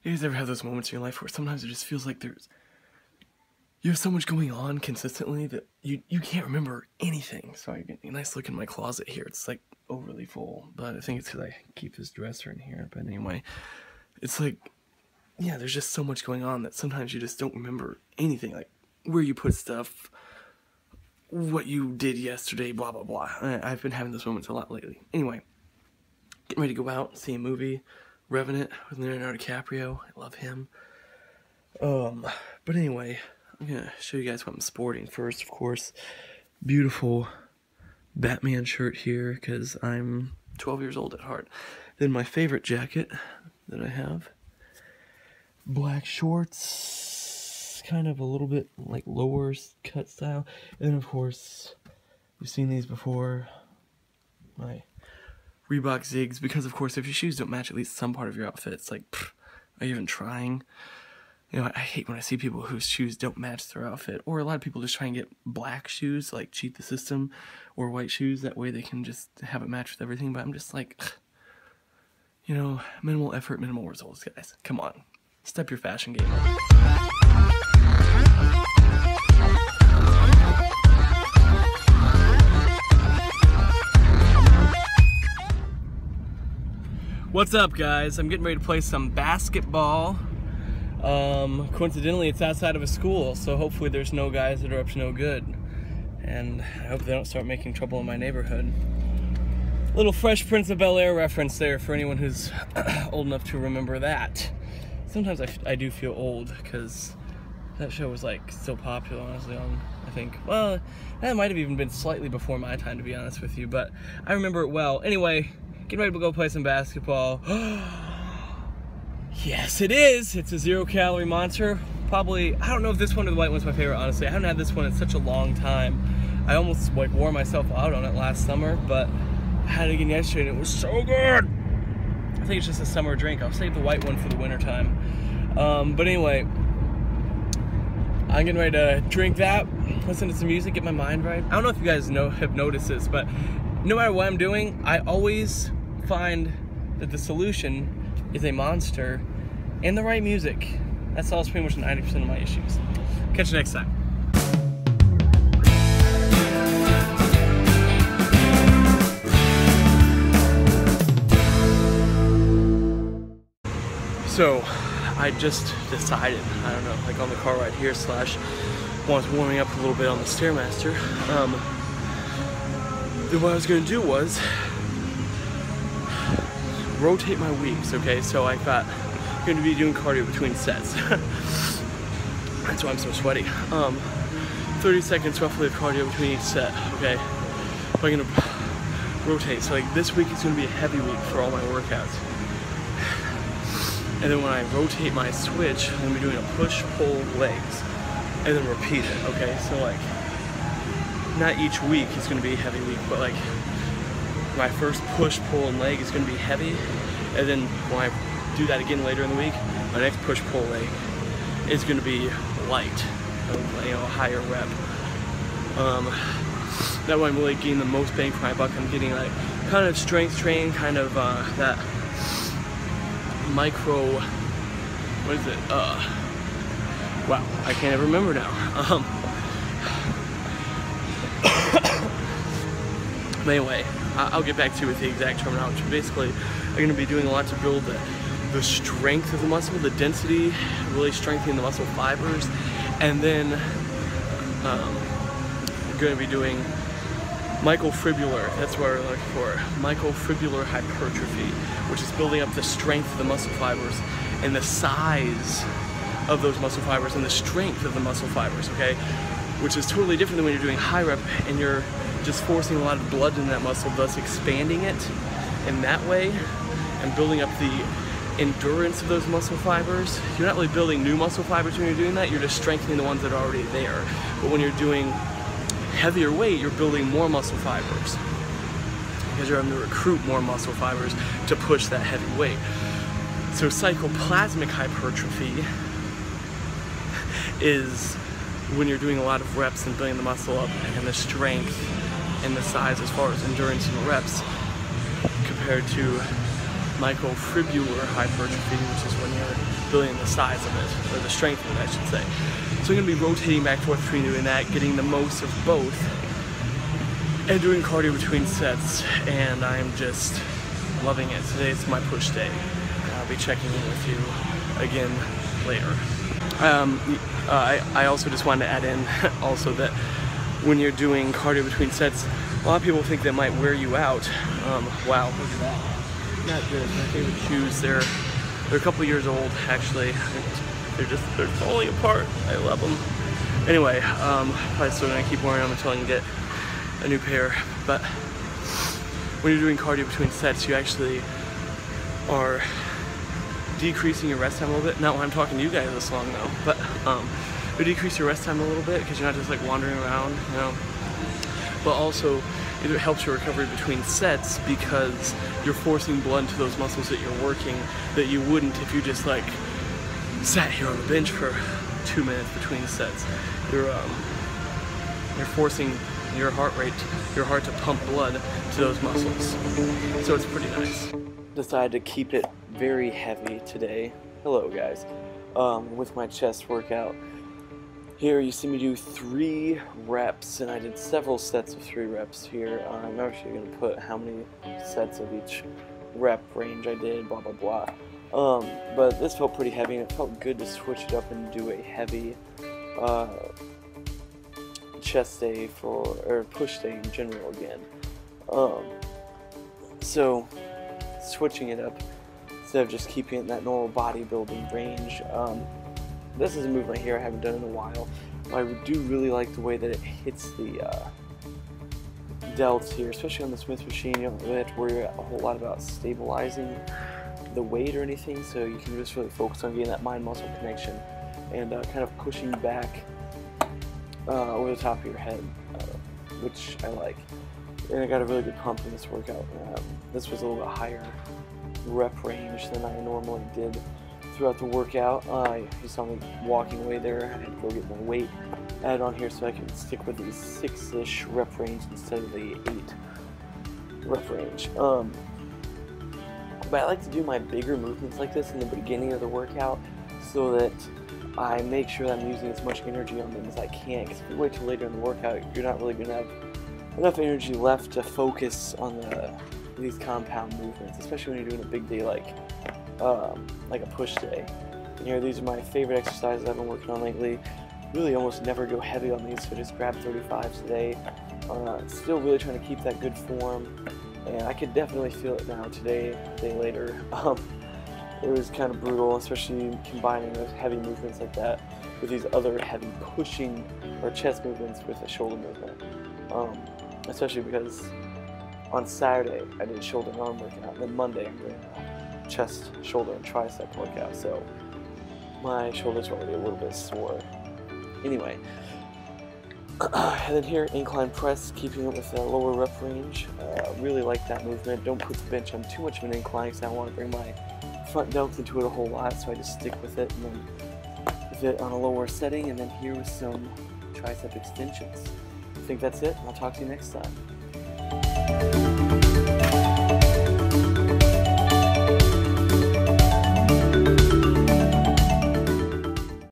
You guys ever have those moments in your life where sometimes it just feels like you have so much going on consistently that you can't remember anything? So I get a nice look in my closet here. It's like overly full, but I think it's because I keep this dresser in here. But anyway, it's like, yeah, there's just so much going on that sometimes you just don't remember anything, like where you put stuff, what you did yesterday, blah, blah, blah. I've been having those moments a lot lately. Anyway, getting ready to go out and see a movie, Revenant, with Leonardo DiCaprio. I love him. But anyway, I'm going to show you guys what I'm sporting first, of course. Beautiful Batman shirt here, because I'm 12 years old at heart. Then my favorite jacket that I have. Black shorts, kind of a little bit like lower cut style. And then, of course, you've seen these before. My Reebok Ziggs, because of course if your shoes don't match at least some part of your outfit, it's like, pfft, are you even trying? You know, I hate when I see people whose shoes don't match their outfit, or a lot of people just try and get black shoes, like cheat the system, or white shoes, that way they can just have it match with everything. But I'm just like, you know, minimal effort, minimal results, guys. Come on, step your fashion game up. What's up, guys? I'm getting ready to play some basketball. Coincidentally, it's outside of a school, so hopefully there's no guys that are up to no good. And I hope they don't start making trouble in my neighborhood. Little Fresh Prince of Bel-Air reference there for anyone who's old enough to remember that. Sometimes I do feel old, because that show was like so popular when I was young, I think. Well, that might have even been slightly before my time, to be honest with you, but I remember it well. Anyway, getting ready to go play some basketball. Yes, it is. It's a 0-calorie monster. Probably, I don't know if this one or the white one's my favorite, honestly. I haven't had this one in such a long time. I almost like wore myself out on it last summer, but I had it again yesterday and it was so good. I think it's just a summer drink. I'll save the white one for the winter time. But anyway, I'm getting ready to drink that, listen to some music, get my mind right. I don't know if you guys have noticed this, but no matter what I'm doing, I always find that the solution is a monster and the right music. That solves pretty much 90% of my issues. Catch you next time. So, I just decided, I don't know, like on the car ride here / while I was warming up a little bit on the Stairmaster, what I was going to do was rotate my weeks, okay? So I thought I'm going to be doing cardio between sets. That's why I'm so sweaty. 30 seconds roughly of cardio between each set, okay? So I'm going to rotate. So like this week is going to be a heavy week for all my workouts. And then when I rotate my switch, I'm going to be doing a push, pull, legs, and then repeat it, okay? So like, not each week is going to be a heavy week, but like my first push, pull, and leg is going to be heavy, and then when I do that again later in the week, my next push, pull, leg is going to be light, you know, a higher rep. That way I'm really getting the most bang for my buck. I'm getting like kind of strength training, kind of that micro, what is it? Wow, I can't ever remember now. But anyway, I'll get back to you with the exact terminology. Basically, I'm going to be doing a lot to build the strength of the muscle, the density, really strengthening the muscle fibers, and then I'm going to be doing myofibrillar, that's what we're looking for, myofibrillar hypertrophy, which is building up the strength of the muscle fibers and the size of those muscle fibers and the strength of the muscle fibers, okay? Which is totally different than when you're doing high rep and you're just forcing a lot of blood in that muscle, thus expanding it in that way and building up the endurance of those muscle fibers. You're not really building new muscle fibers when you're doing that, you're just strengthening the ones that are already there. But when you're doing heavier weight, you're building more muscle fibers because you're having to recruit more muscle fibers to push that heavy weight. So sarcoplasmic hypertrophy is when you're doing a lot of reps and building the muscle up and the strength and the size as far as endurance and reps, compared to myofibrillar hypertrophy, which is when you're building the size of it, or the strength of it, I should say. So I'm going to be rotating back and forth between doing that, getting the most of both, and doing cardio between sets, and I'm just loving it. Today's my push day. I'll be checking in with you again later. I also just wanted to add in also that when you're doing cardio between sets, a lot of people think that might wear you out. Wow, look at that. Not good. My favorite shoes, they're a couple years old actually. They're falling apart. I love them. Anyway, probably still gonna keep wearing them until I can get a new pair. But when you're doing cardio between sets, you actually are decreasing your rest time a little bit. Not when I'm talking to you guys this long though, but you decrease your rest time a little bit because you're not just like wandering around, you know. But also, it helps your recovery between sets because you're forcing blood into those muscles that you're working that you wouldn't if you just like sat here on the bench for 2 minutes between sets. You're forcing your heart to pump blood to those muscles. So it's pretty nice. Decided to keep it very heavy today. Hello guys. With my chest workout. Here you see me do 3 reps, and I did several sets of 3 reps here. I'm actually going to put how many sets of each rep range I did, blah blah blah. But this felt pretty heavy, and it felt good to switch it up and do a heavy chest day or push day in general again. So switching it up instead of just keeping it in that normal bodybuilding range. This is a move right here I haven't done in a while. I do really like the way that it hits the delts here, especially on the Smith machine. You don't really have to worry a whole lot about stabilizing the weight or anything, so you can just really focus on getting that mind-muscle connection and kind of pushing back over the top of your head, which I like. And I got a really good pump in this workout. This was a little bit higher rep range than I normally did throughout the workout. You saw me walking away there. I had to go get more weight added on here so I can stick with the 6-ish rep range instead of the 8 rep range. But I like to do my bigger movements like this in the beginning of the workout so that I make sure that I'm using as much energy on them as I can, because if you wait till later in the workout, you're not really going to have enough energy left to focus on these compound movements, especially when you're doing a big day like a push day. And here, these are my favorite exercises I've been working on lately. Really almost never go heavy on these, so just grab 35s today. Still really trying to keep that good form, and I could definitely feel it now today, a day later. It was kind of brutal, especially combining those heavy movements like that with these other heavy pushing or chest movements with a shoulder movement. Especially because on Saturday I did shoulder and arm workout, and then Monday I'm doing chest, shoulder, and tricep workout, so my shoulders are already a little bit sore. Anyway, and then here, incline press, keeping it with a lower rep range. Really like that movement. Don't put the bench on too much of an incline because I don't want to bring my front delts into it a whole lot, so I just stick with it and then with it on a lower setting, and then here with some tricep extensions. I think that's it. I'll talk to you next time.